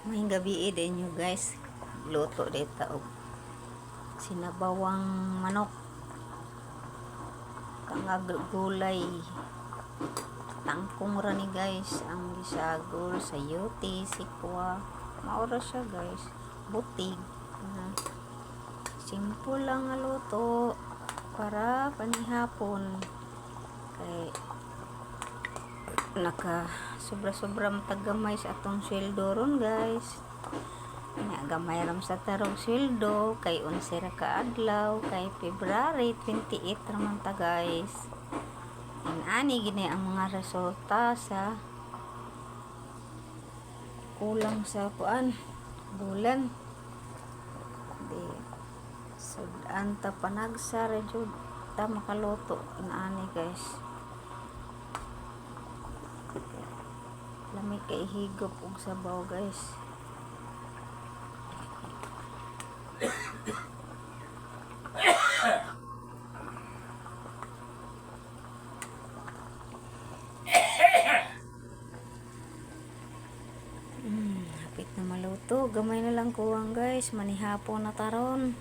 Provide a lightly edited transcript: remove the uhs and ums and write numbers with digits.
May gabi din nyo guys. Luto dito og sinabawang manok. Kangag gulay. Tangkong ra ni guys. Ang gisagol, sayote, sikwa. Maura siya guys. Butig. Simple lang nga luto. Para panihapon. Kay sobra-sobra matagamay sa atong sweldo ron guys. Gamay ram sa tarong sweldo kay 11 ra ka adlaw kay February 28 raman ta guys. Ani gini ang mga resulta sa kulang sa kuan bulan. Di sudan ta panagsa ra jud ta makaluto ani guys. Lami kay higop og sabaw guys. Hapit na maluto. Gamay na lang kuwang guys. Manihapon na taron.